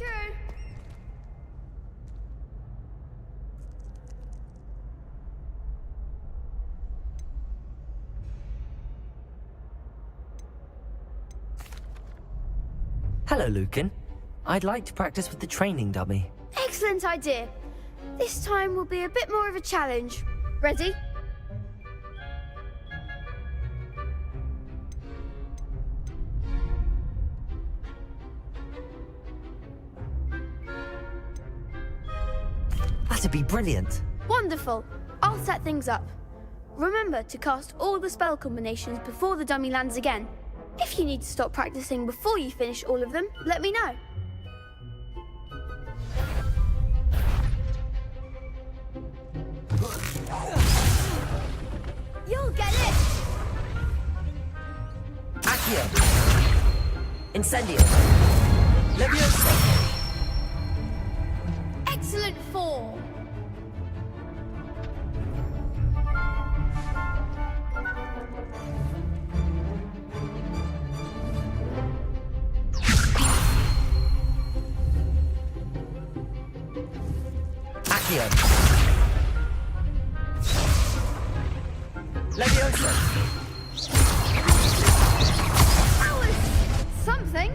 through. Hello, Lucan. I'd like to practice with the training dummy. Excellent idea. This time will be a bit more of a challenge. Ready? That'd be brilliant. Wonderful. I'll set things up. Remember to cast all the spell combinations before the dummy lands again. If you need to stop practicing before you finish all of them, let me know. You'll get it! Accio. Incendio. Leviosa. Excellent form! Accio. Leviosa. That was something.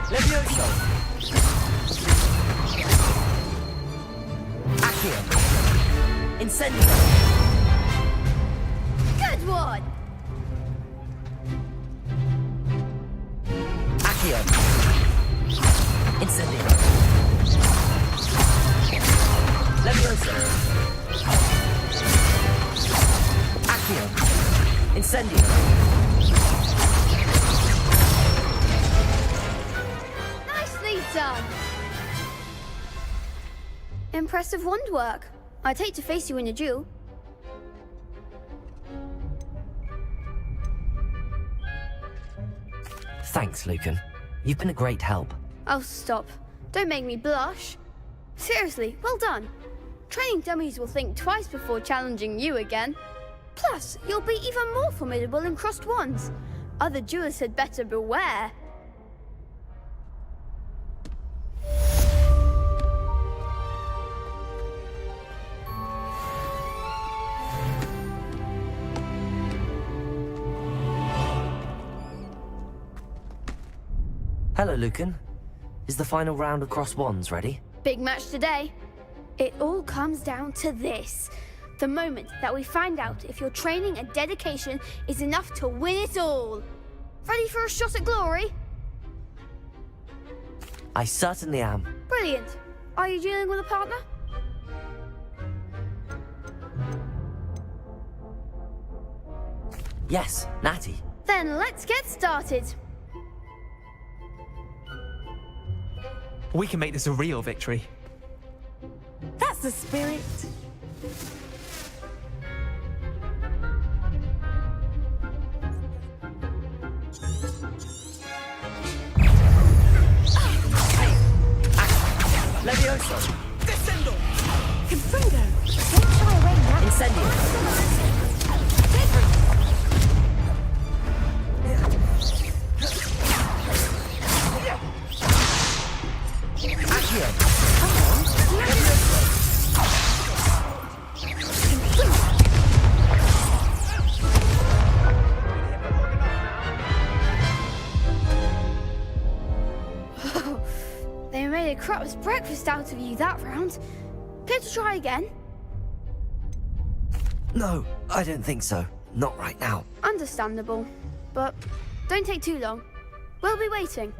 Leviosa. Accio. Incendio. Good one! Accio. Incendio. Leviosa. Accio. Incendio. Nicely done! Impressive wand work. I'd hate to face you in a duel. Thanks, Lucan. You've been a great help. Oh, stop. Don't make me blush. Seriously, well done. Training dummies will think twice before challenging you again. Plus, you'll be even more formidable in crossed wands. Other duelists had better beware. Hello, Lucan. Is the final round of cross wands ready? Big match today. It all comes down to this. The moment that we find out if your training and dedication is enough to win it all. Ready for a shot at glory? I certainly am. Brilliant. Are you dealing with a partner? Yes, Natty. Then let's get started. We can make this a real victory. That's the spirit. Levioso. Descendo! Confringo. Don't shy away now. Incendio. Accio. They made a crap's breakfast out of you that round. Care to try again? No, I don't think so. Not right now. Understandable. But don't take too long. We'll be waiting.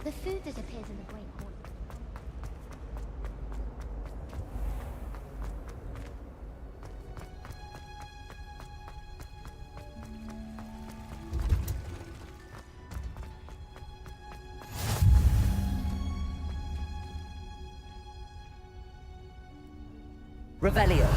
The food that appears in the Great Hall. Revelio.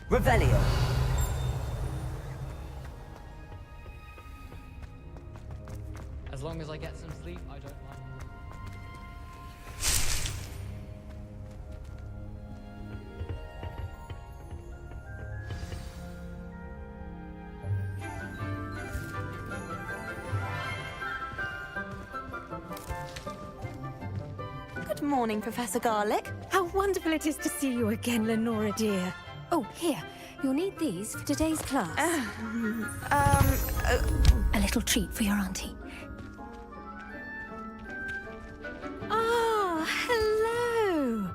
Revelio. As long as I get some sleep, I don't mind. Good morning, Professor Garlick. How wonderful it is to see you again, Lenora dear. Oh, here. You'll need these for today's class. A little treat for your auntie. Ah, hello.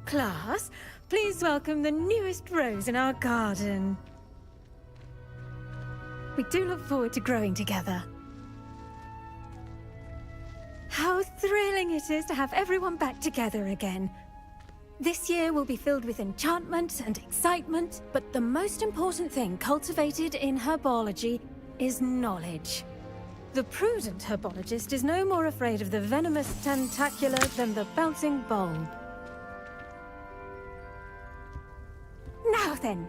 Class, please welcome the newest rose in our garden. We do look forward to growing together. How thrilling it is to have everyone back together again. This year will be filled with enchantment and excitement, but the most important thing cultivated in herbology is knowledge. The prudent herbologist is no more afraid of the venomous tentacula than the bouncing bulb. Now then,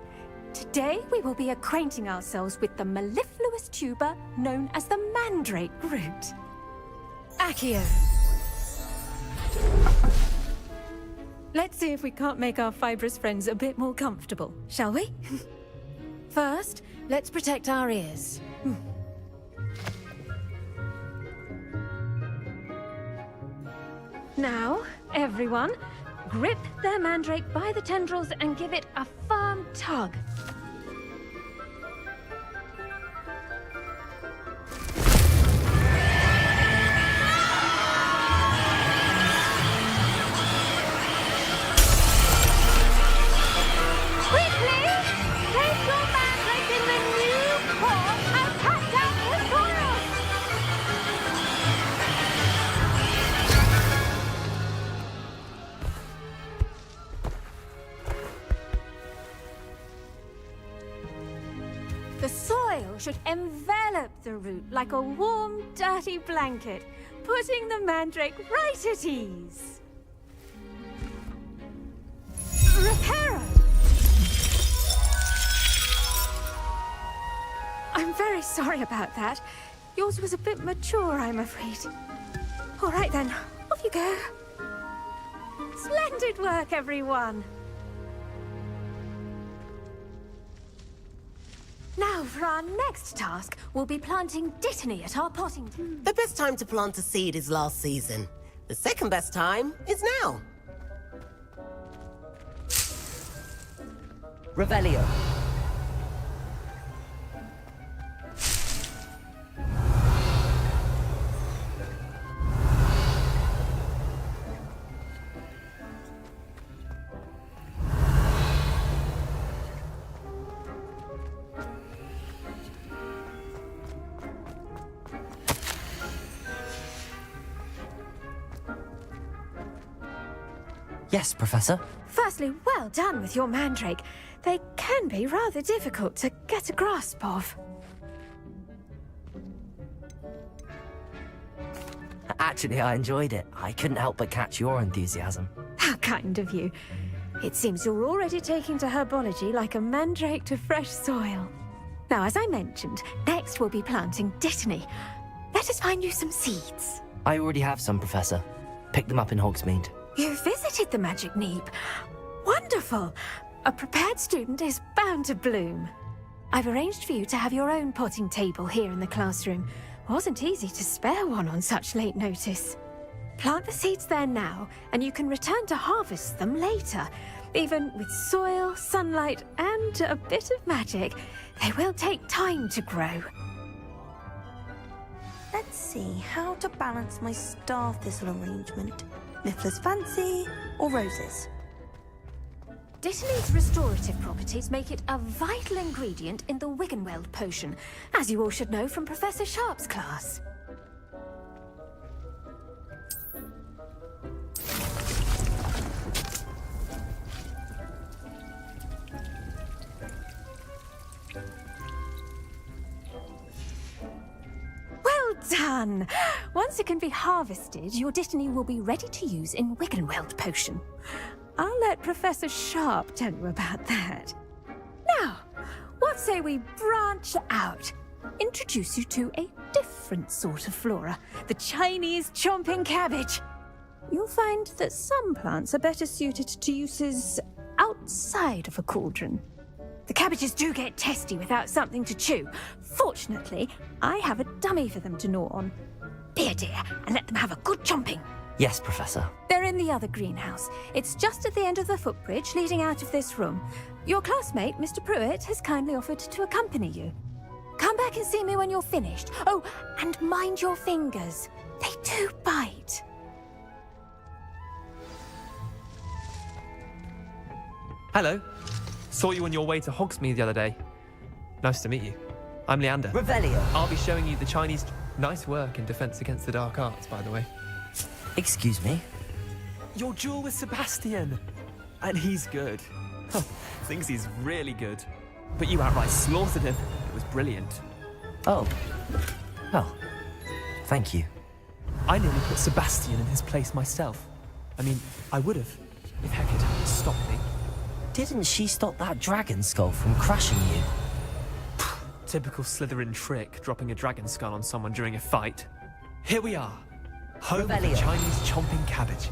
today we will be acquainting ourselves with the mellifluous tuber known as the mandrake root. Accio. Let's see if we can't make our fibrous friends a bit more comfortable, shall we? First, let's protect our ears. Now, everyone, grip their mandrake by the tendrils and give it a firm tug. The soil should envelop the root like a warm, dirty blanket, putting the mandrake right at ease. Reparo! I'm very sorry about that. Yours was a bit mature, I'm afraid. All right then, off you go. Splendid work, everyone! Now, for our next task, we'll be planting Dittany at our potting. The best time to plant a seed is last season. The second best time is now. Revelio. Yes, Professor. Firstly, well done with your mandrake. They can be rather difficult to get a grasp of. Actually, I enjoyed it. I couldn't help but catch your enthusiasm. How kind of you. It seems you're already taking to herbology like a mandrake to fresh soil. Now, as I mentioned, next we'll be planting Dittany. Let us find you some seeds. I already have some, Professor. Picked them up in Hogsmeade. You visited the Magic Neep. Wonderful! A prepared student is bound to bloom. I've arranged for you to have your own potting table here in the classroom. Wasn't easy to spare one on such late notice. Plant the seeds there now, and you can return to harvest them later. Even with soil, sunlight, and a bit of magic, they will take time to grow. Let's see how to balance my star thistle arrangement. Niffler's fancy or roses? Dittany's restorative properties make it a vital ingredient in the Wiggenweld potion, as you all should know from Professor Sharp's class. Well done! Once it can be harvested, your Dittany will be ready to use in Wiggenweld potion. I'll let Professor Sharp tell you about that. Now, what say we branch out? Introduce you to a different sort of flora, the Chinese chomping cabbage. You'll find that some plants are better suited to uses outside of a cauldron. The cabbages do get testy without something to chew. Fortunately, I have a dummy for them to gnaw on. Be a dear and let them have a good chomping. Yes, Professor. They're in the other greenhouse. It's just at the end of the footbridge leading out of this room. Your classmate, Mr. Pruitt, has kindly offered to accompany you. Come back and see me when you're finished. Oh, and mind your fingers. They do bite. Hello. Saw you on your way to Hogsmeade the other day. Nice to meet you. I'm Leander. Revelio. I'll be showing you the Chinese... Nice work in Defense Against the Dark Arts, by the way. Excuse me? Your duel with Sebastian! And he's good. Thinks he's really good. But you outright slaughtered him. It was brilliant. Oh. Well, thank you. I nearly put Sebastian in his place myself. I mean, I would have, if Hecate hadn't stopped me. Didn't she stop that dragon skull from crushing you? Typical Slytherin trick, dropping a dragon skull on someone during a fight. Here we are. Home of the Revelio. Chinese chomping cabbage.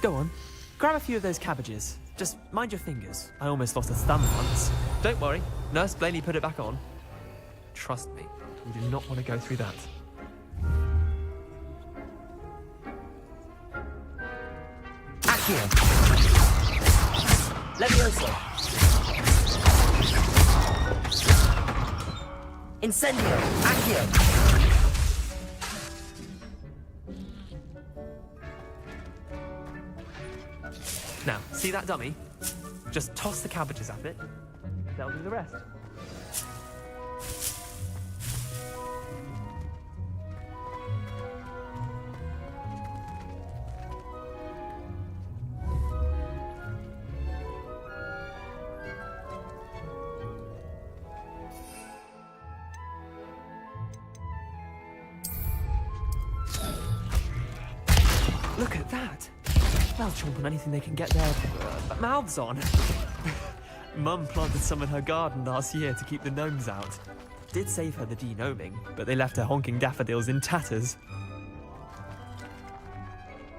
Go on, grab a few of those cabbages. Just mind your fingers. I almost lost a thumb once. Don't worry, Nurse Blaney put it back on. Trust me, you do not want to go through that. Accio. Levioso. Incendio. Accio. Now, see that dummy? Just toss the cabbages at it. They'll do the rest. Look at that! They'll chomp on anything they can get their mouths on. Mum planted some in her garden last year to keep the gnomes out. Did save her the de-gnoming, but they left her honking daffodils in tatters.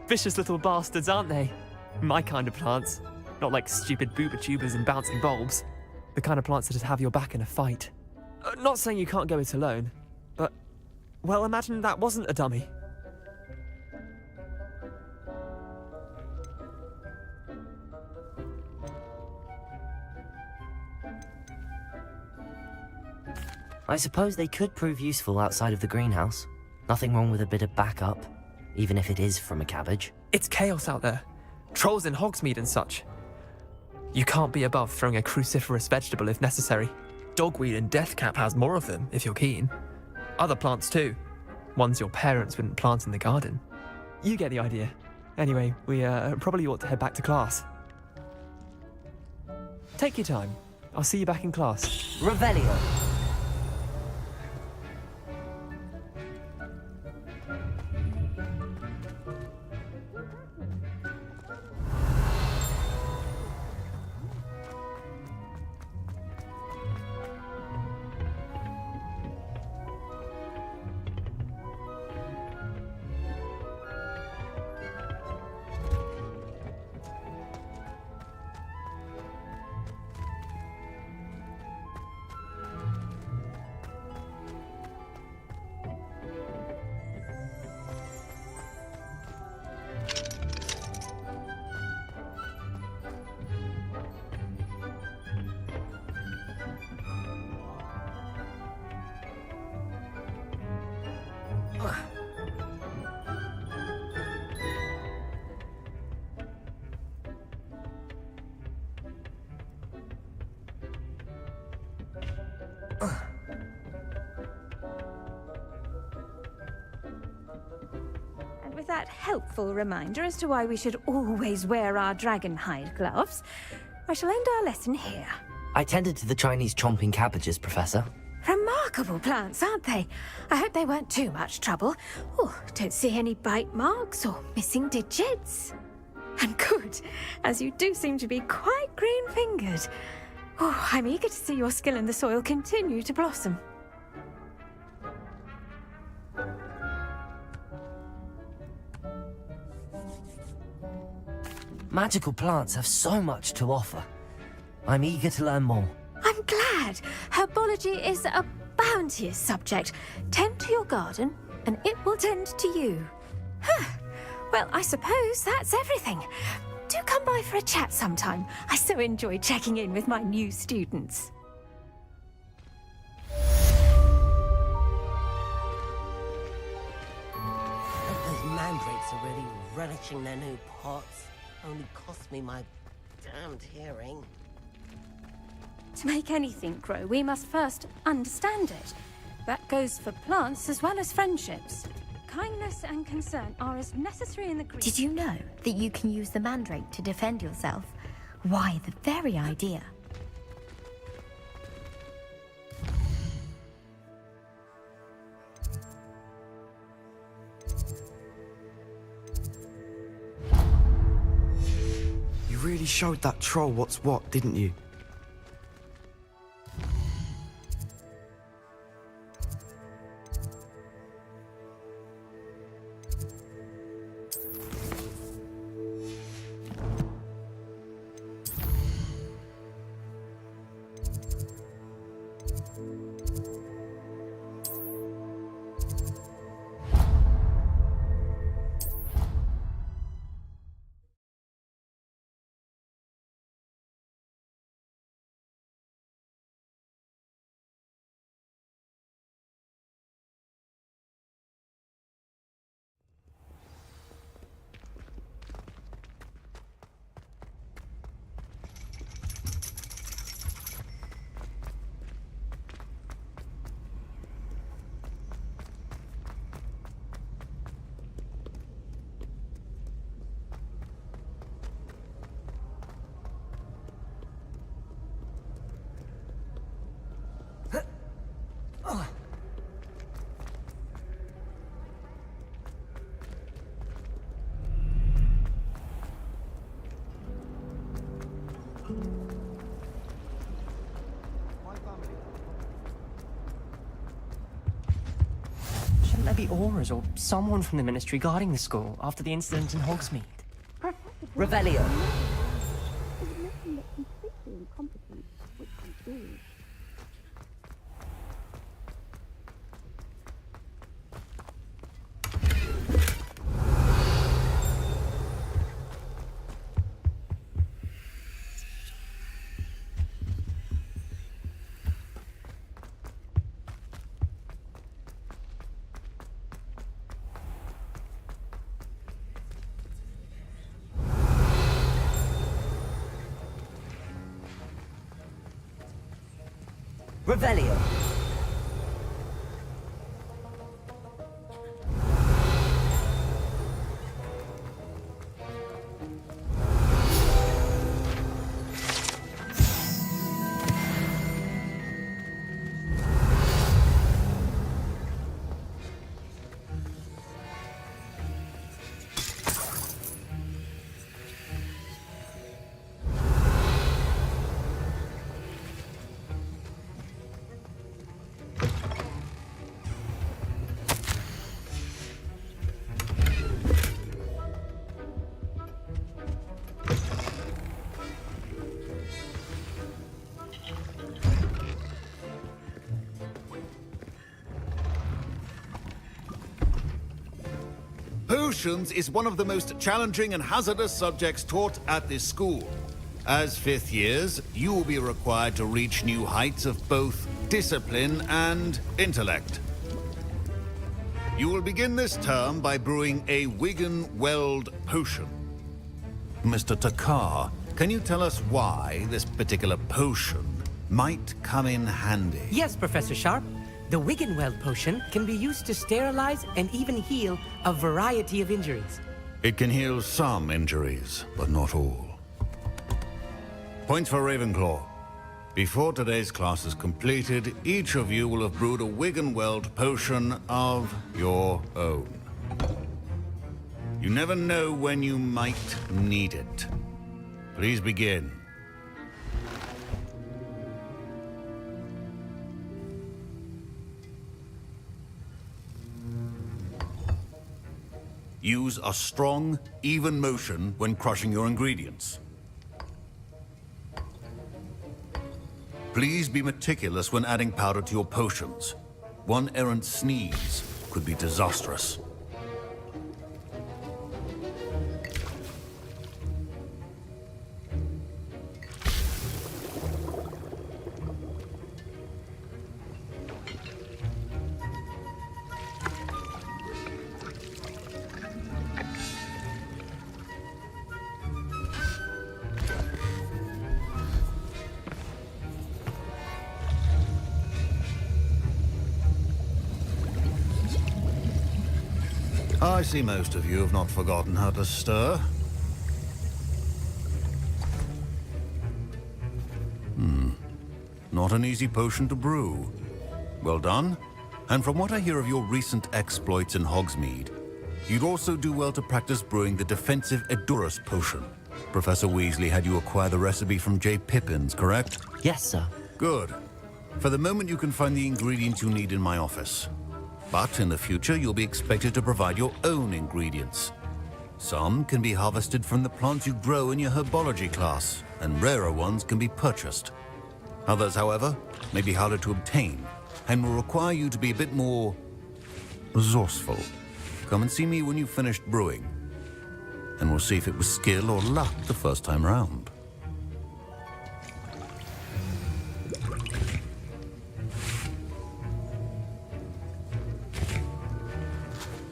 Vicious little bastards, aren't they? My kind of plants. Not like stupid booba tubers and bouncing bulbs. The kind of plants that'd have your back in a fight. Not saying you can't go it alone, but... well, imagine that wasn't a dummy. I suppose they could prove useful outside of the greenhouse. Nothing wrong with a bit of backup, even if it is from a cabbage. It's chaos out there. Trolls in Hogsmeade and such. You can't be above throwing a cruciferous vegetable if necessary. Dogweed and deathcap has more of them, if you're keen. Other plants too. Ones your parents wouldn't plant in the garden. You get the idea. Anyway, we probably ought to head back to class. Take your time. I'll see you back in class. Revelio. with that helpful reminder as to why we should always wear our dragonhide gloves, I shall end our lesson here. I tended to the Chinese chomping cabbages, Professor. Remarkable plants, aren't they? I hope they weren't too much trouble. Oh, don't see any bite marks or missing digits. And good, as you do seem to be quite green-fingered. Oh, I'm eager to see your skill in the soil continue to blossom. Magical plants have so much to offer. I'm eager to learn more. I'm glad. Herbology is a bounteous subject. Tend to your garden, and it will tend to you. Well, I suppose that's everything. Do come by for a chat sometime. I so enjoy checking in with my new students. Those mandrakes are really relishing their new pots. Only cost me my damned hearing. To make anything grow, we must first understand it. That goes for plants as well as friendships. Kindness and concern are as necessary in the green. Did you know that you can use the mandrake to defend yourself? Why, the very idea. You really showed that troll what's what, didn't you? Shouldn't there be auras or someone from the Ministry guarding the school after the incident in Hogsmeade? Revelio. Revelio. Potions is one of the most challenging and hazardous subjects taught at this school. As fifth years, you will be required to reach new heights of both discipline and intellect. You will begin this term by brewing a Wigan Weld potion. Mr. Takar, can you tell us why this particular potion might come in handy? Yes, Professor Sharp. The Wiggenweld potion can be used to sterilize and even heal a variety of injuries. It can heal some injuries, but not all. Points for Ravenclaw. Before today's class is completed, each of you will have brewed a Wiggenweld potion of your own. You never know when you might need it. Please begin. Use a strong, even motion when crushing your ingredients. Please be meticulous when adding powder to your potions. One errant sneeze could be disastrous. I see most of you have not forgotten how to stir. Not an easy potion to brew. Well done. And from what I hear of your recent exploits in Hogsmeade, you'd also do well to practice brewing the defensive Edurus potion. Professor Weasley had you acquire the recipe from J. Pippins, correct? Yes, sir. Good. For the moment, you can find the ingredients you need in my office. But in the future, you'll be expected to provide your own ingredients. Some can be harvested from the plants you grow in your herbology class, and rarer ones can be purchased. Others, however, may be harder to obtain, and will require you to be a bit more resourceful. Come and see me when you've finished brewing, and we'll see if it was skill or luck the first time round.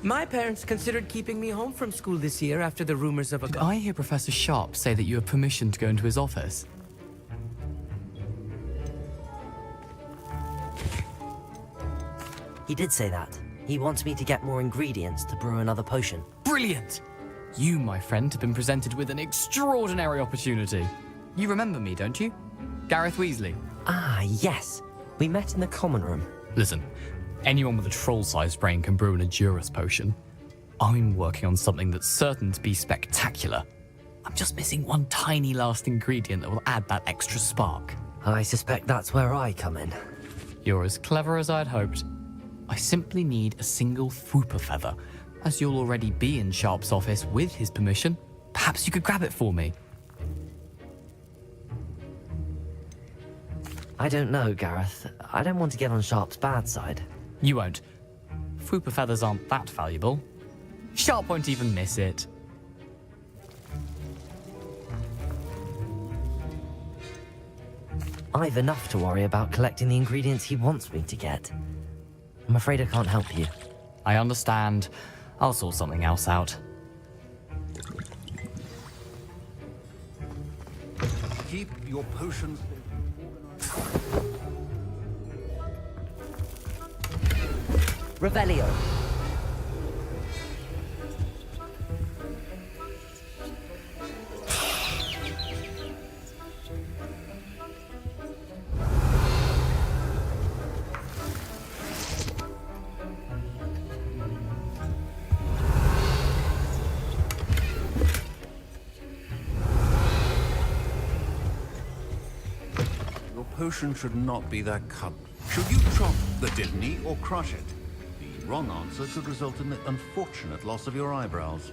My parents considered keeping me home from school this year after the rumors of a... Did I hear Professor Sharp say that you have permission to go into his office? He did say that. He wants me to get more ingredients to brew another potion. Brilliant! You, my friend, have been presented with an extraordinary opportunity. You remember me, don't you? Gareth Weasley. Ah, yes. We met in the common room. Listen, anyone with a troll-sized brain can brew an Edurus potion. I'm working on something that's certain to be spectacular. I'm just missing one tiny last ingredient that will add that extra spark. I suspect that's where I come in. You're as clever as I'd hoped. I simply need a single Fwooper feather. As you'll already be in Sharp's office with his permission, perhaps you could grab it for me. I don't know, Gareth. I don't want to get on Sharp's bad side. You won't. Fwooper feathers aren't that valuable. Sharp won't even miss it. I've enough to worry about collecting the ingredients he wants me to get. I'm afraid I can't help you. I understand. I'll sort something else out. Keep your potions... Revelio. Your potion should not be that cut. Should you chop the Dittany or crush it? The wrong answer could result in the unfortunate loss of your eyebrows.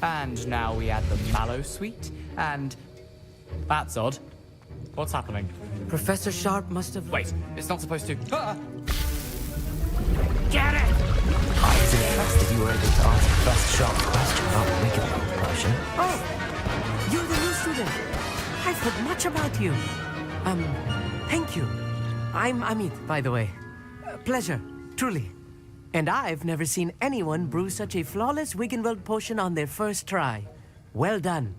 And now we add the mallow sweet, and... That's odd. What's happening? Professor Sharp must have... Wait, it's not supposed to... Ah! Get it! I was impressed that you were able to ask Professor Sharp a question about the Wiggle potion. Oh! You're the new student. I've heard much about you. Thank you. I'm Amit, by the way. Pleasure, truly. And I've never seen anyone brew such a flawless Wiggenweld potion on their first try. Well done.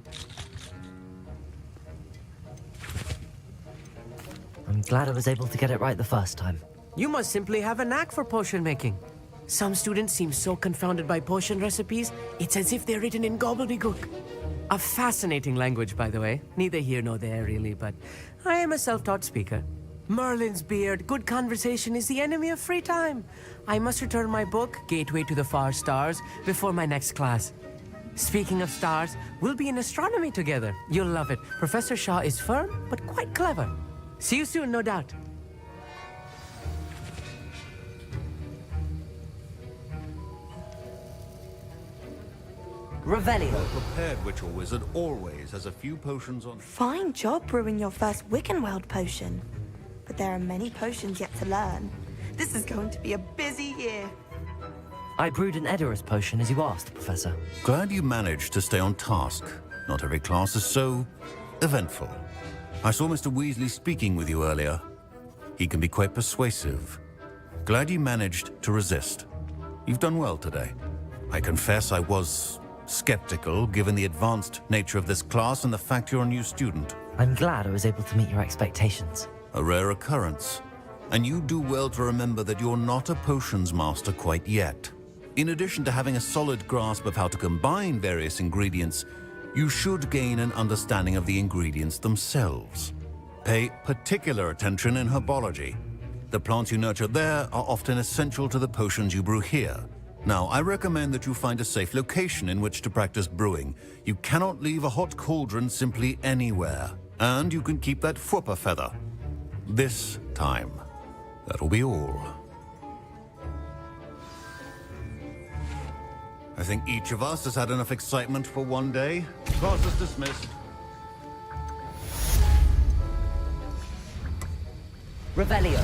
I'm glad I was able to get it right the first time. You must simply have a knack for potion making. Some students seem so confounded by potion recipes, it's as if they're written in gobbledygook. A fascinating language, by the way. Neither here nor there, really, but I am a self-taught speaker. Merlin's beard, good conversation is the enemy of free time. I must return my book, Gateway to the Far Stars, before my next class. Speaking of stars, we'll be in astronomy together. You'll love it. Professor Shaw is firm, but quite clever. See you soon, no doubt. Revelio. A prepared witch or wizard always has a few potions on... Fine job brewing your first Wiccanweld potion. But there are many potions yet to learn. This is going to be a busy year. I brewed an Edorus potion as you asked, Professor. Glad you managed to stay on task. Not every class is so... eventful. I saw Mr. Weasley speaking with you earlier. He can be quite persuasive. Glad you managed to resist. You've done well today. I confess I was skeptical, given the advanced nature of this class and the fact you're a new student. I'm glad I was able to meet your expectations. A rare occurrence. And you do well to remember that you're not a potions master quite yet. In addition to having a solid grasp of how to combine various ingredients, you should gain an understanding of the ingredients themselves. Pay particular attention in herbology. The plants you nurture there are often essential to the potions you brew here. Now, I recommend that you find a safe location in which to practice brewing. You cannot leave a hot cauldron simply anywhere. And you can keep that Fwooper feather. This time. That'll be all. I think each of us has had enough excitement for one day. Class is dismissed. Revelio.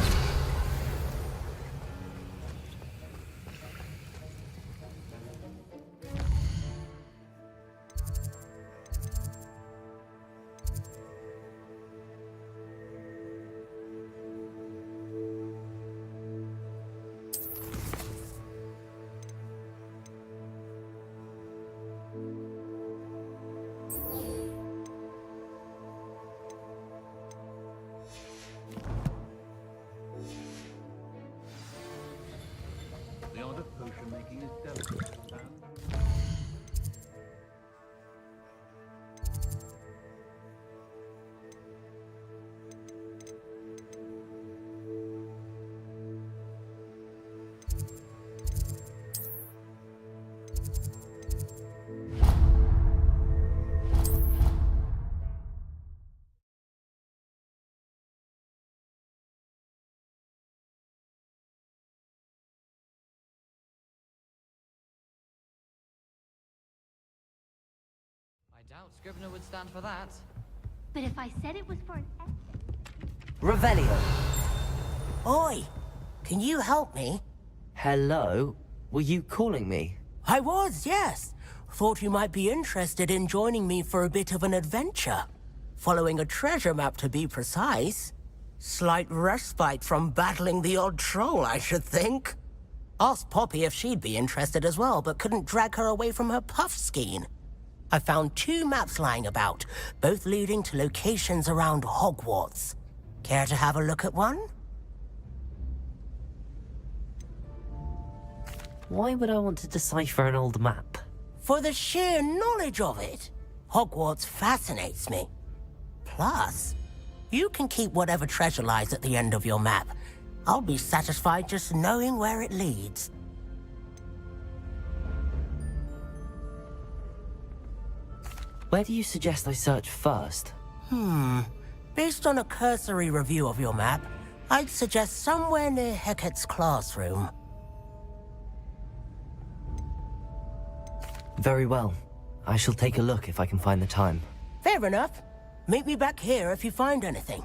The art of potion making is delicate. I doubt Scrivener would stand for that. But if I said it was for an Revelio. Oi! Can you help me? Hello? Were you calling me? I was, yes. Thought you might be interested in joining me for a bit of an adventure. Following a treasure map, to be precise. Slight respite from battling the odd troll, I should think. Asked Poppy if she'd be interested as well, but couldn't drag her away from her puff skein. I found 2 maps lying about, both leading to locations around Hogwarts. Care to have a look at one? Why would I want to decipher an old map? For the sheer knowledge of it. Hogwarts fascinates me. Plus, you can keep whatever treasure lies at the end of your map. I'll be satisfied just knowing where it leads. Where do you suggest I search first? Based on a cursory review of your map, I'd suggest somewhere near Hecat's classroom. Very well. I shall take a look if I can find the time. Fair enough. Meet me back here if you find anything.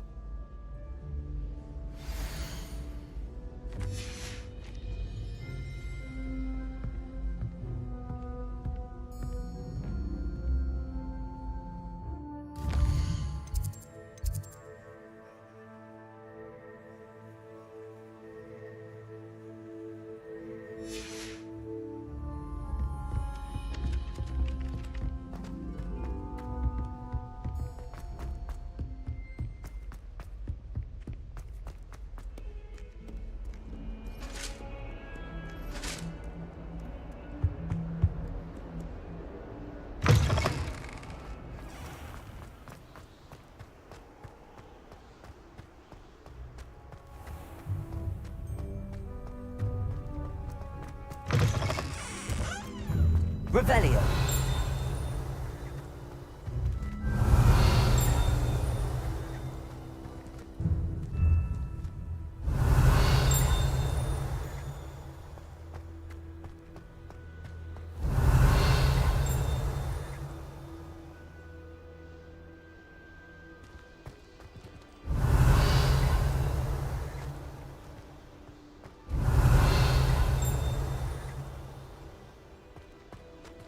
Revelio.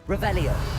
Revelio.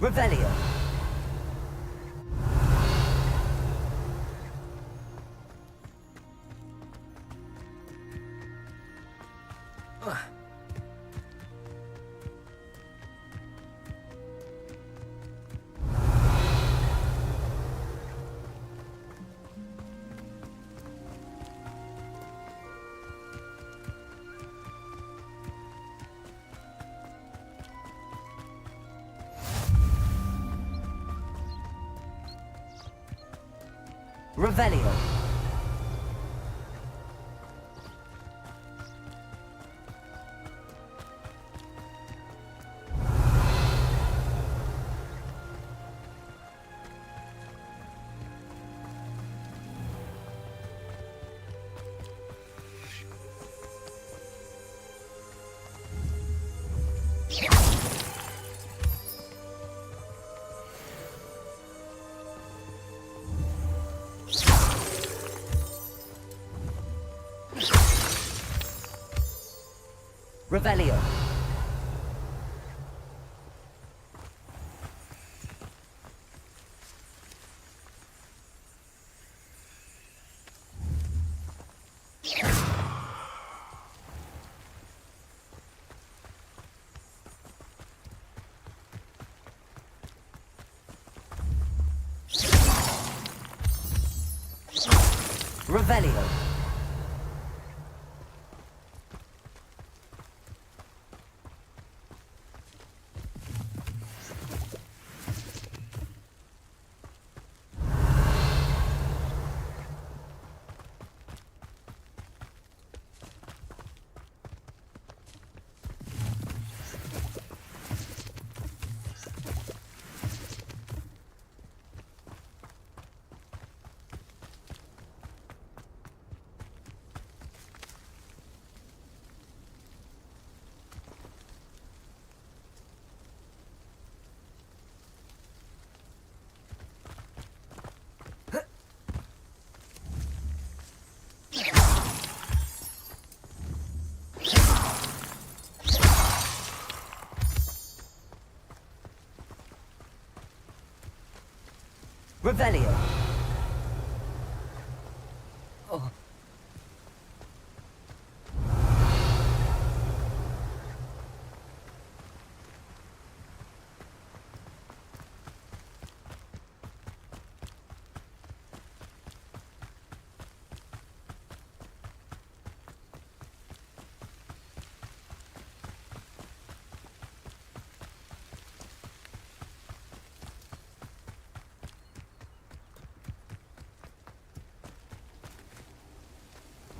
Revelio. Revelio. Revelio. Revelio. Revelio. Oh.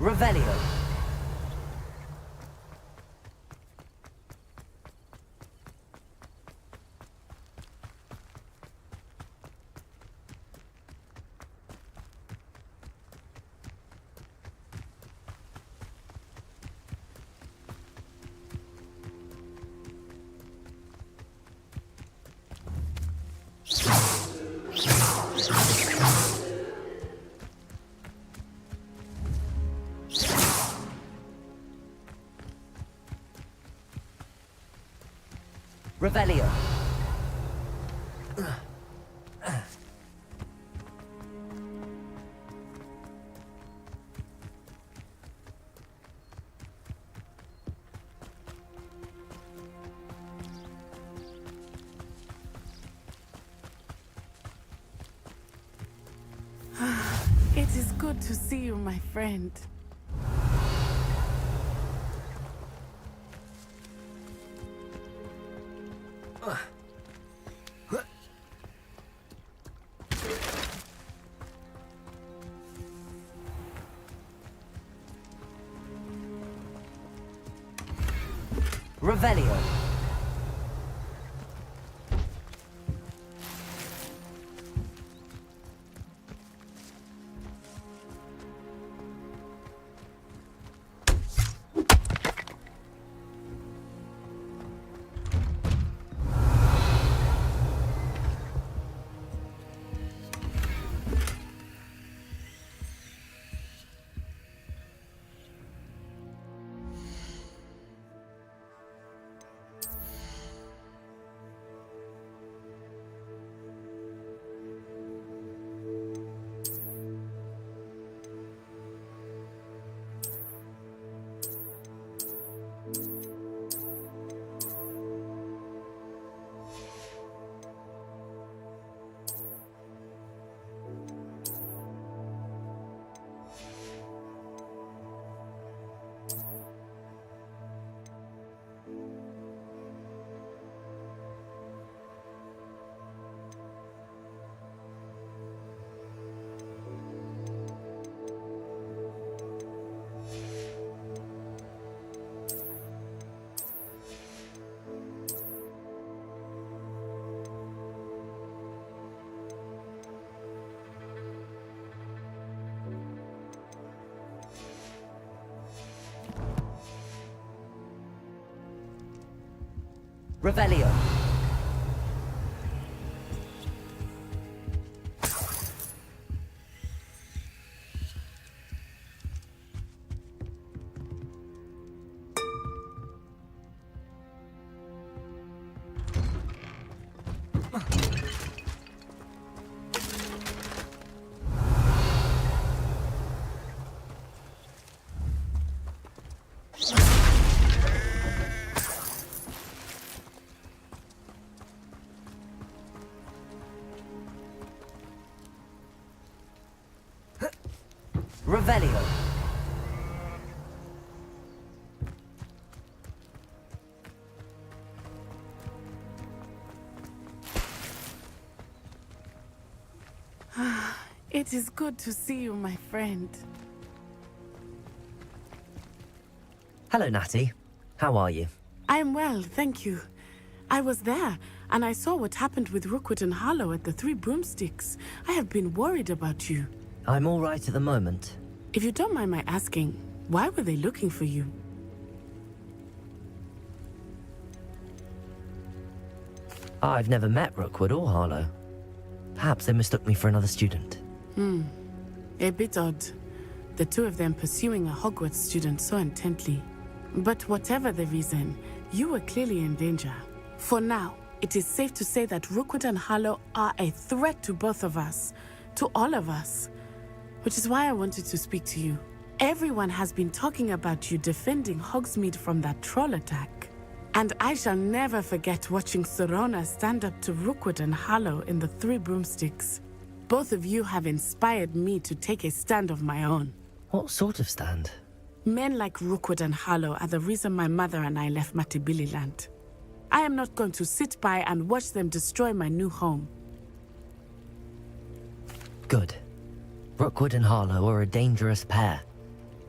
Revelio. Revelio. It is good to see you, my friend. Revelio. Revelio. Revelio. It is good to see you, my friend. Hello, Natty. How are you? I'm well, thank you. I was there, and I saw what happened with Rookwood and Harlow at the Three Broomsticks. I have been worried about you. I'm all right at the moment. If you don't mind my asking, why were they looking for you? I've never met Rookwood or Harlow. Perhaps they mistook me for another student. A bit odd. The two of them pursuing a Hogwarts student so intently. But whatever the reason, you were clearly in danger. For now, it is safe to say that Rookwood and Harlow are a threat to both of us. To all of us. Which is why I wanted to speak to you. Everyone has been talking about you defending Hogsmeade from that troll attack. And I shall never forget watching Serona stand up to Rookwood and Harlow in the Three Broomsticks. Both of you have inspired me to take a stand of my own. What sort of stand? Men like Rookwood and Harlow are the reason my mother and I left Matibili Land. I am not going to sit by and watch them destroy my new home. Good. Rookwood and Harlow are a dangerous pair.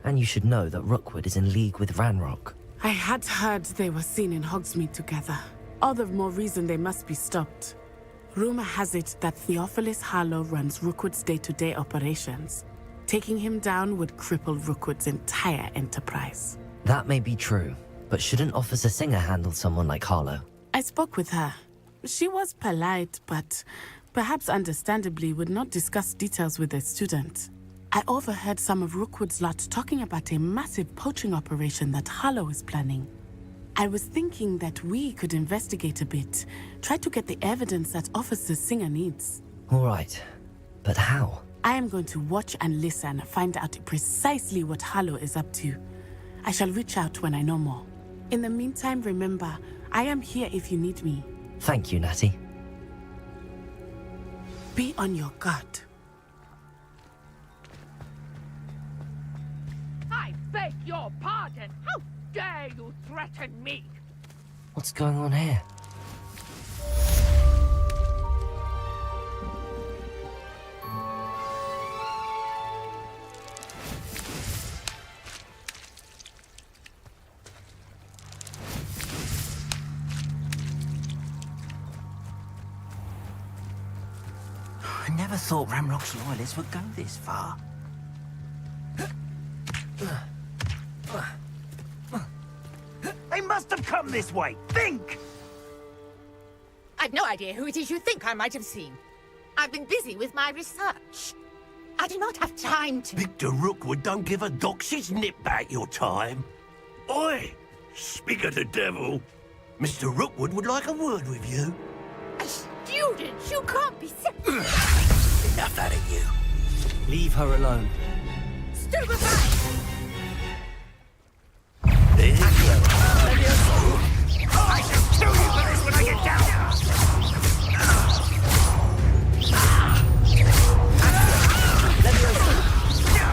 And you should know that Rookwood is in league with Ranrock. I had heard they were seen in Hogsmeade together. All the more reason they must be stopped. Rumor has it that Theophilus Harlow runs Rookwood's day-to-day operations. Taking him down would cripple Rookwood's entire enterprise. That may be true, but shouldn't Officer Singer handle someone like Harlow? I spoke with her. She was polite, but perhaps understandably would not discuss details with a student. I overheard some of Rookwood's lot talking about a massive poaching operation that Harlow is planning. I was thinking that we could investigate a bit, try to get the evidence that Officer Singer needs. All right, but how? I am going to watch and listen, find out precisely what Harlow is up to. I shall reach out when I know more. In the meantime, remember, I am here if you need me. Thank you, Natty. Be on your guard. I beg your pardon. How dare you threaten me? What's going on here? I never thought Ramrock's loyalists would go this far. They must have come this way. Think! I've no idea who it is you think I might have seen. I've been busy with my research. I do not have time to... Victor Rookwood don't give a doxy's nip back your time. Oi! Speak of the devil. Mr. Rookwood would like a word with you. A student? You can't be serious. Enough out of you. Leave her alone. Stupefy! There you go. I shall kill you for this when I get down.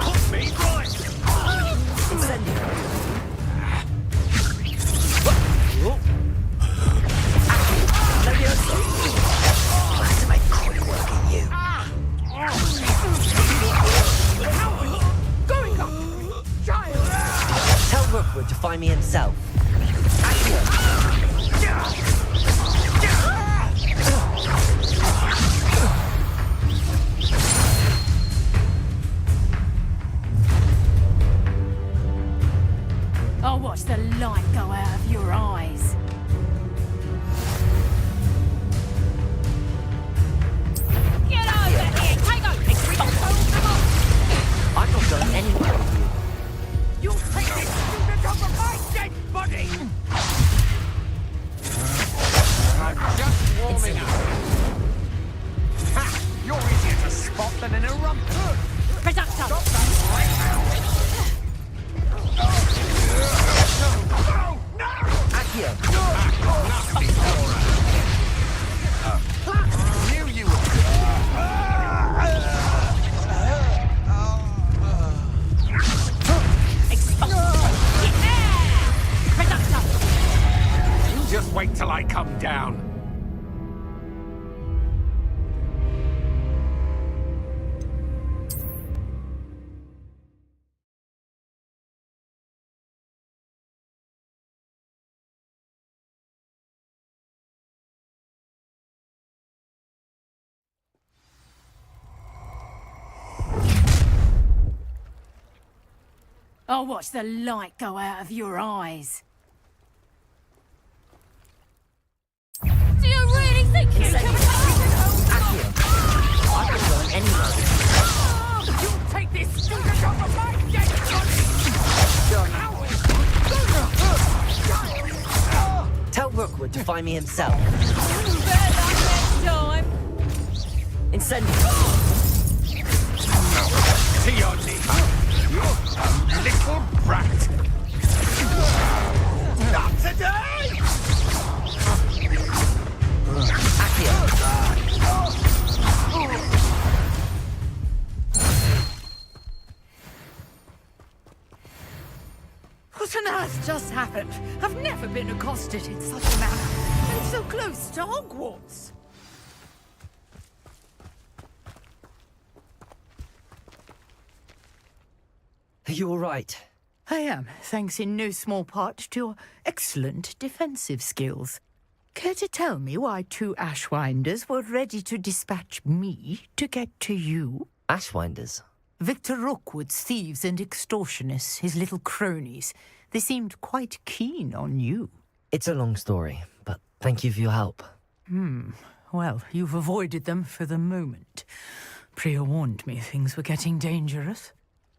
Put me right. Let's make quick work of you. Going up! Child! Tell Rookwood to find me himself. I'll watch the light go out of your eyes. Get over here! Take over! I'm not going anywhere with you. You take this student over my dead body! I'm just warming up. Ha! You're easier to spot than an eruptor. Productive! Stop that right now! No! No! Accio! Knew you would. You just wait till I come down. I'll watch the light go out of your eyes. Do you really think you can... Accio! I'm not going anywhere with you. You take this student over my dead body! Tell Rookwood to find me himself. Better next time! Incendio! To your knee! You little brat! Not today! Accio! What on earth just happened? I've never been accosted in such a manner. And so close to Hogwarts. you all right? I am, thanks in no small part to your excellent defensive skills. Care to tell me why 2 Ashwinders were ready to dispatch me to get to you? Ashwinders? Victor Rookwood's thieves and extortionists, his little cronies. They seemed quite keen on you. It's a long story, but thank you for your help. Well, you've avoided them for the moment. Priya warned me things were getting dangerous.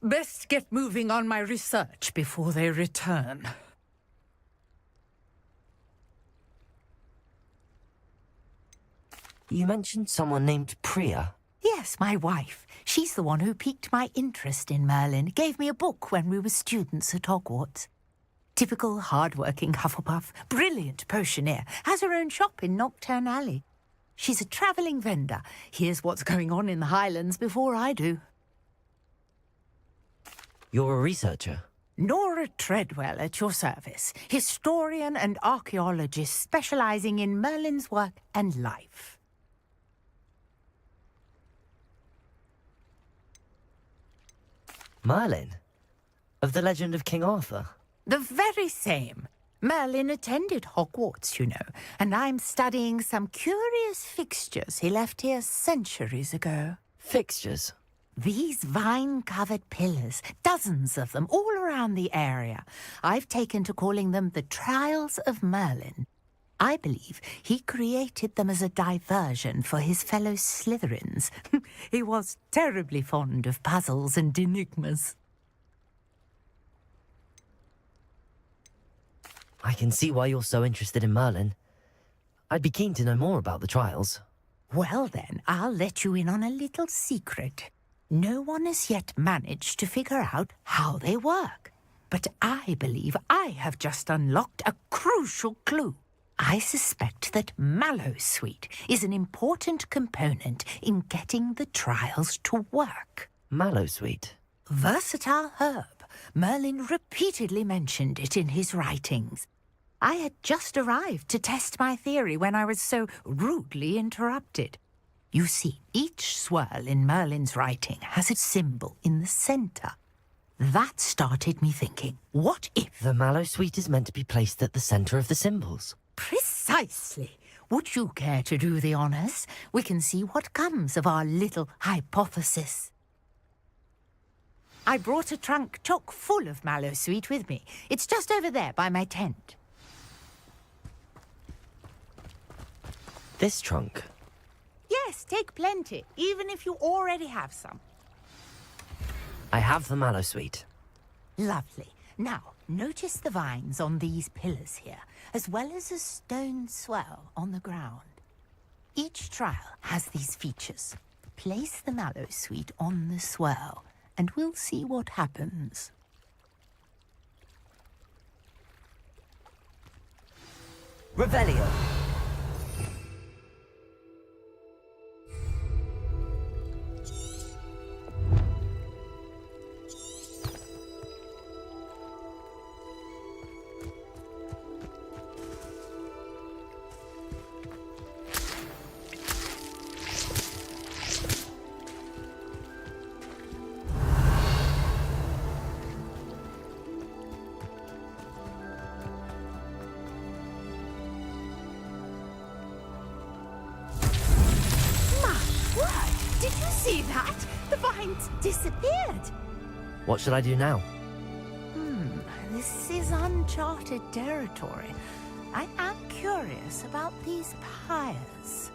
Best get moving on my research before they return. You mentioned someone named Priya. Yes, my wife. She's the one who piqued my interest in Merlin. Gave me a book when we were students at Hogwarts. Typical hard-working Hufflepuff, brilliant potioneer, has her own shop in Nocturne Alley. She's a travelling vendor. Hears what's going on in the Highlands before I do. You're a researcher? Nora Treadwell at your service. Historian and archaeologist specialising in Merlin's work and life. Merlin? Of the legend of King Arthur? The very same. Merlin attended Hogwarts, you know, and I'm studying some curious fixtures he left here centuries ago. Fixtures? These vine-covered pillars, dozens of them, all around the area. I've taken to calling them the Trials of Merlin. I believe he created them as a diversion for his fellow Slytherins. He was terribly fond of puzzles and enigmas. I can see why you're so interested in Merlin. I'd be keen to know more about the trials. Well then, I'll let you in on a little secret. No one has yet managed to figure out how they work. But I believe I have just unlocked a crucial clue. I suspect that Mallowsweet is an important component in getting the trials to work. Mallowsweet? Versatile herb. Merlin repeatedly mentioned it in his writings. I had just arrived to test my theory when I was so rudely interrupted. You see, each swirl in Merlin's writing has a symbol in the centre. That started me thinking, what if... The Mallowsweet is meant to be placed at the centre of the symbols. Precisely. Would you care to do the honours? We can see what comes of our little hypothesis. I brought a trunk chock full of Mallowsweet with me. It's just over there by my tent. This trunk? Yes, take plenty, even if you already have some. I have the Mallowsweet. Lovely. Now, notice the vines on these pillars here, as well as a stone swell on the ground. Each trial has these features. Place the Mallowsweet on the swirl, and we'll see what happens. Revelio. Did you see that? The vines disappeared. What should I do now? This is uncharted territory. I am curious about these pyres.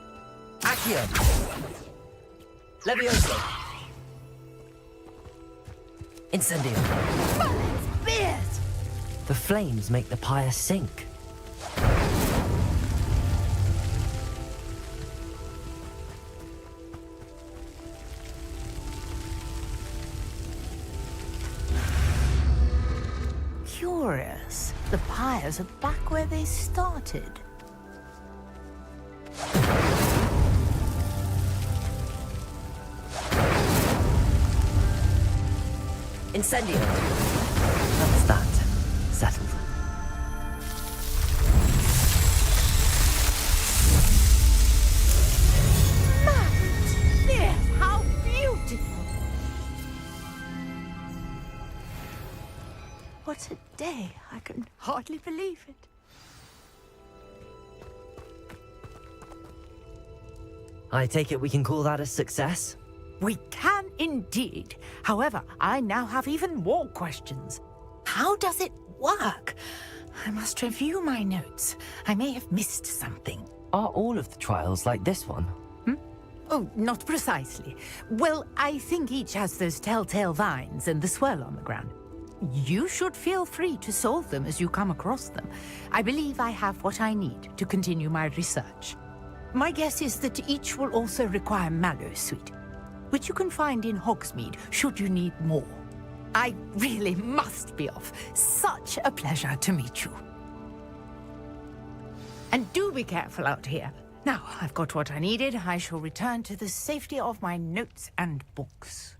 Accio! Levioso! Incendio! Merlin's beard! The flames make the pyre sink. Curious. The pyres are back where they started. Incendio! That's that. Settled. There! How beautiful! day. I can hardly believe it. I take it we can call that a success? We can indeed. However, I now have even more questions. How does it work? I must review my notes. I may have missed something. Are all of the trials like this one? Oh, not precisely. Well, I think each has those telltale vines and the swirl on the ground. You should feel free to solve them as you come across them. I believe I have what I need to continue my research. My guess is that each will also require mallow sweet, which you can find in Hogsmeade should you need more. I really must be off. Such a pleasure to meet you. And do be careful out here. Now, I've got what I needed. I shall return to the safety of my notes and books.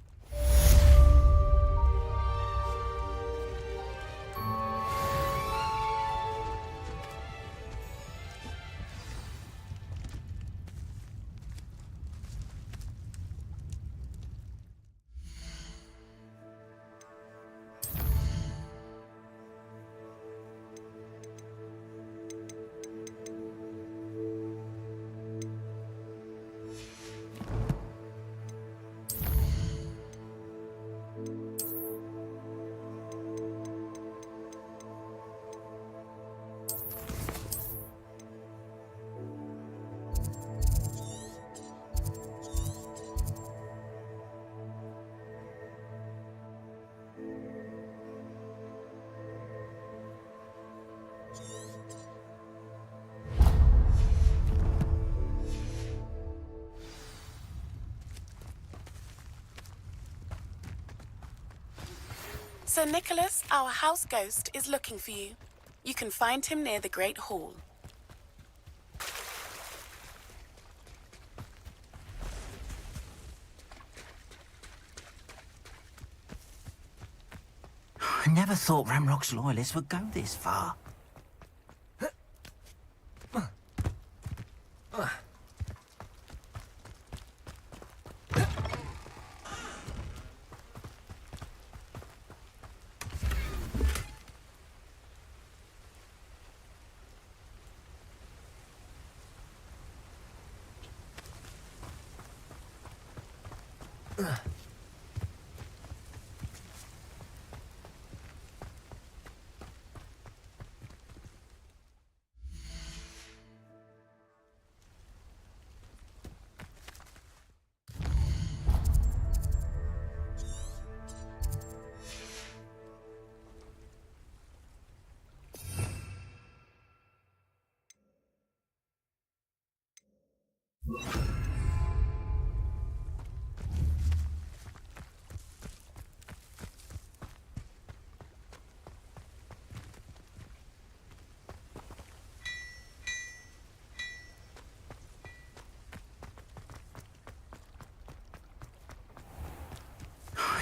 Sir Nicholas, our house ghost, is looking for you. You can find him near the Great Hall. I never thought Ramrock's loyalists would go this far.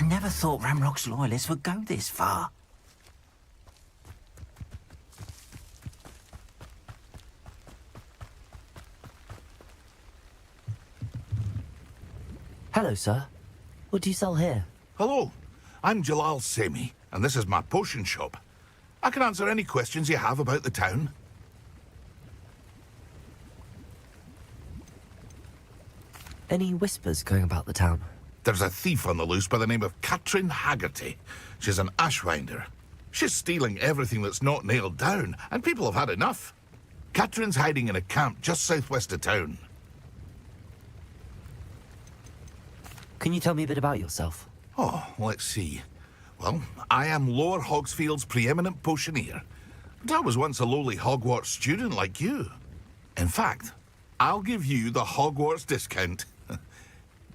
I never thought Ramrock's loyalists would go this far. Hello, sir. What do you sell here? Hello, I'm Jalal Semi, and this is my potion shop. I can answer any questions you have about the town. Any whispers going about the town? There's a thief on the loose by the name of Katrin Haggerty. She's an ashwinder. She's stealing everything that's not nailed down, and people have had enough. Katrin's hiding in a camp just southwest of town. Can you tell me a bit about yourself? Oh, let's see. Well, I am Lower Hogsfield's preeminent potioneer. But I was once a lowly Hogwarts student like you. In fact, I'll give you the Hogwarts discount.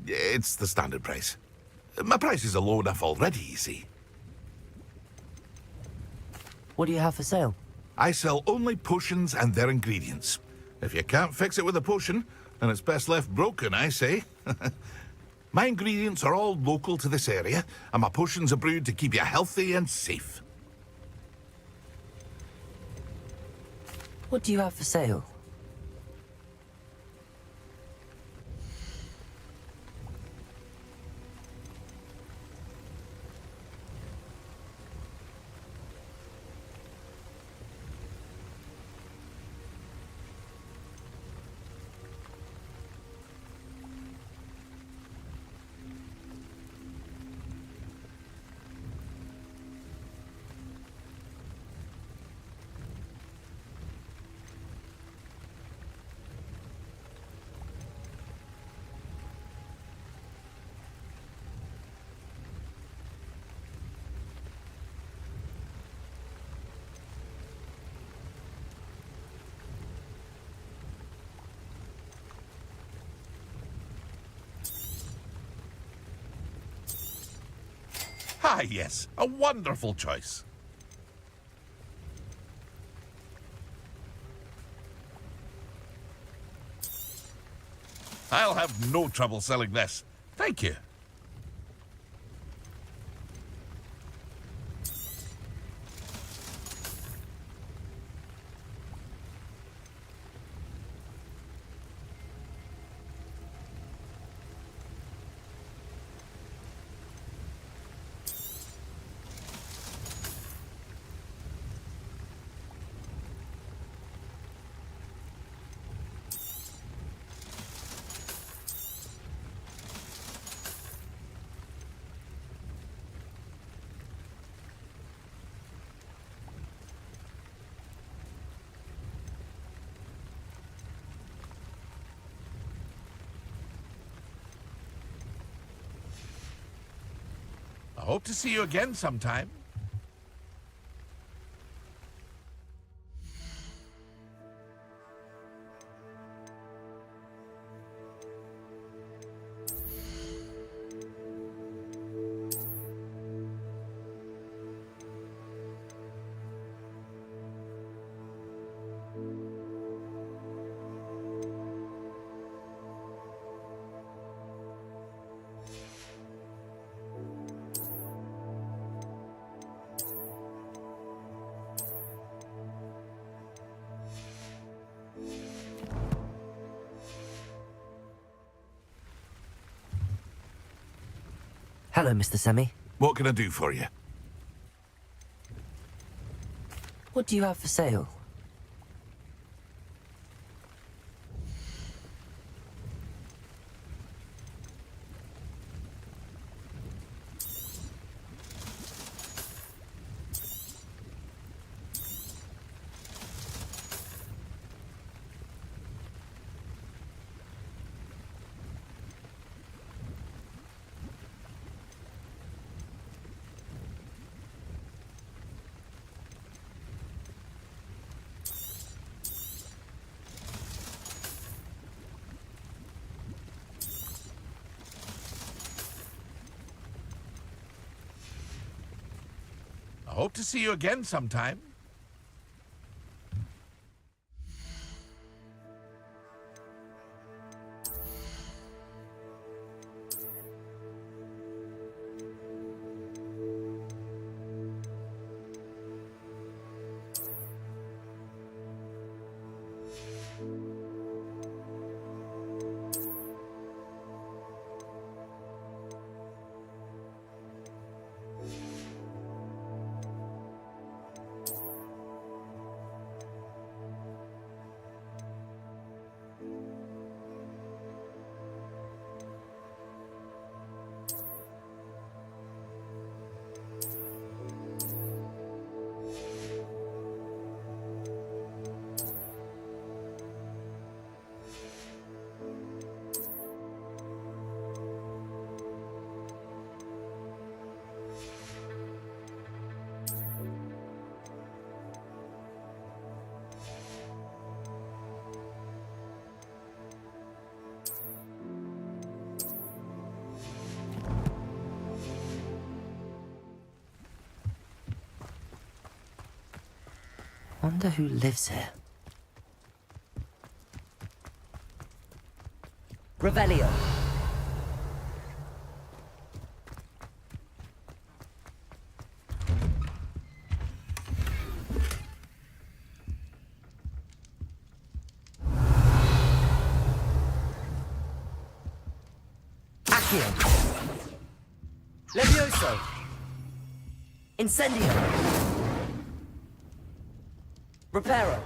It's the standard price. My prices are low enough already, you see. What do you have for sale? I sell only potions and their ingredients. If you can't fix it with a potion, then it's best left broken, I say. My ingredients are all local to this area, and my potions are brewed to keep you healthy and safe. What do you have for sale? Ah, yes, a wonderful choice. I'll have no trouble selling this. Thank you. I hope to see you again sometime. Hello, Mr. Semi. What can I do for you? What do you have for sale? I hope to see you again sometime. Wonder who lives here. Revelio. Accio. Levioso. Incendio. Reparo.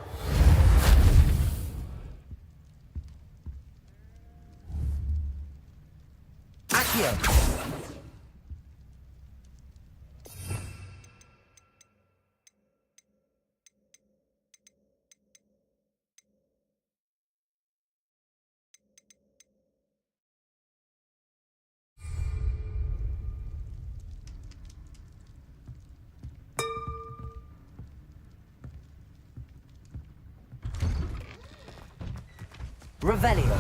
Accio. Revelio.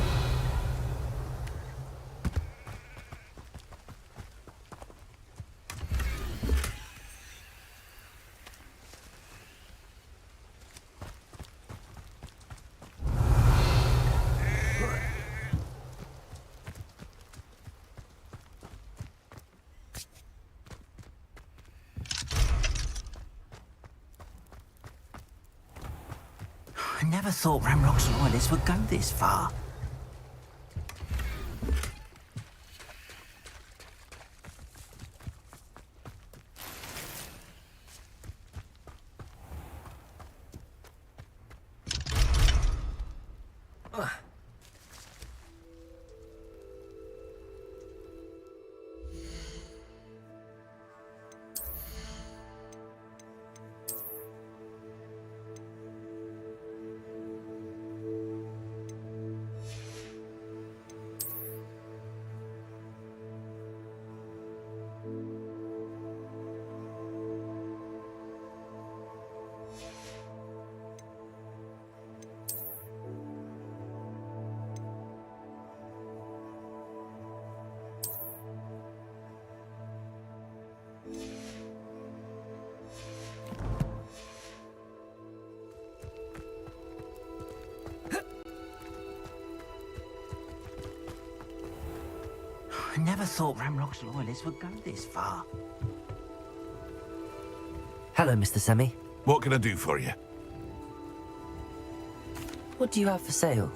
never thought Ramrock's loyalists would go this far. I never thought Ramrock's loyalists would go this far. Hello, Mr. Semi. What can I do for you? What do you have for sale?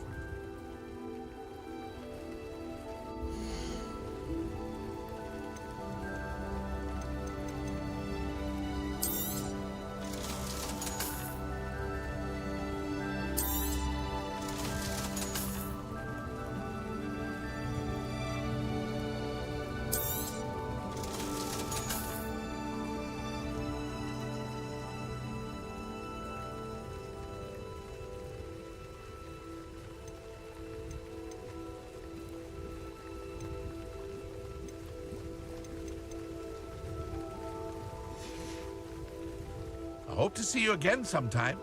I hope to see you again sometime.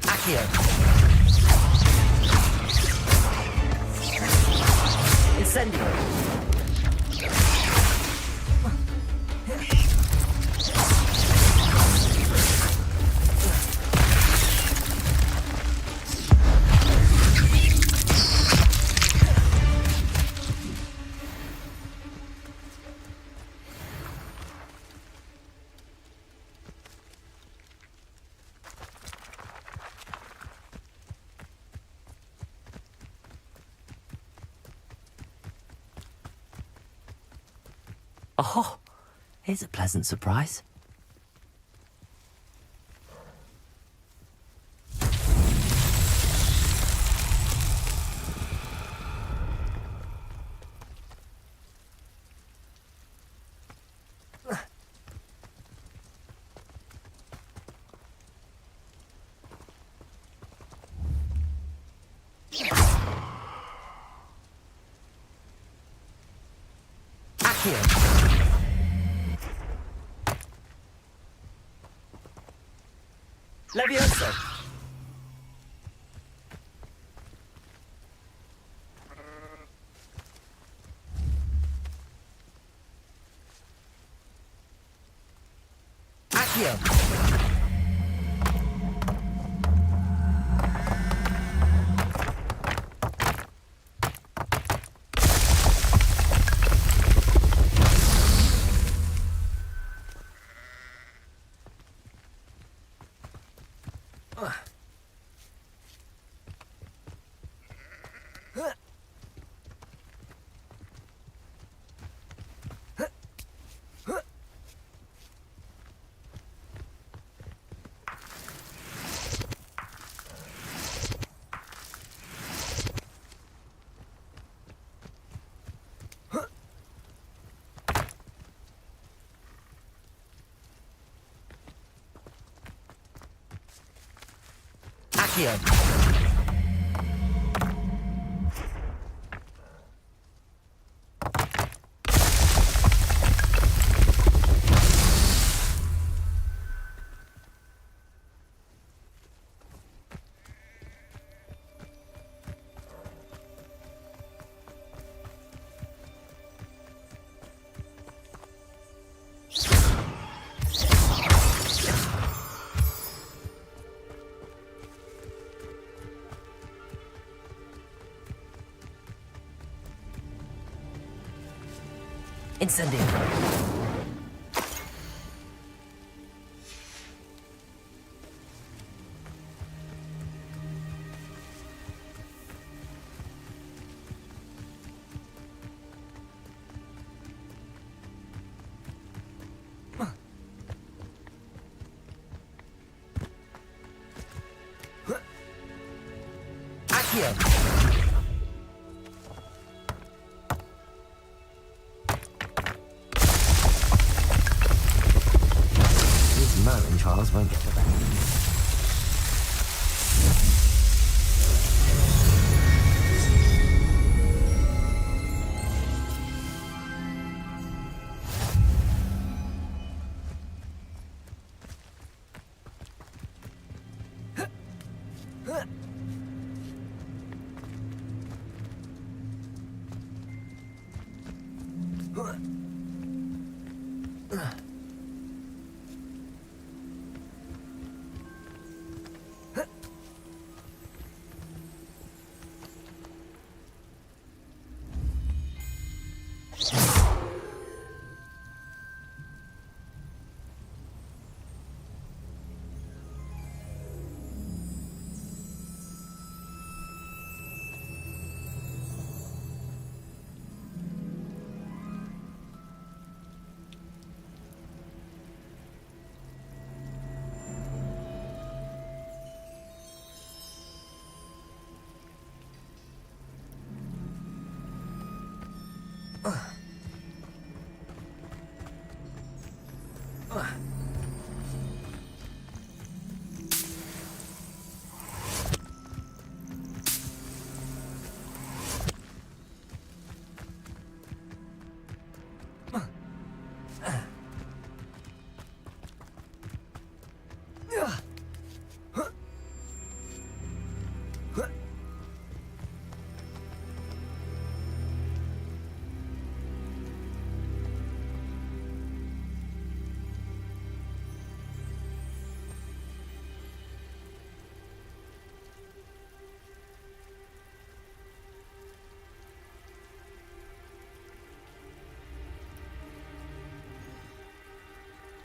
Accio! Incendio! Oh, here's a pleasant surprise. Accio! Levioso! Accio! Accio! Incendio. Accio. These Merlin trials won't get the better. Ugh.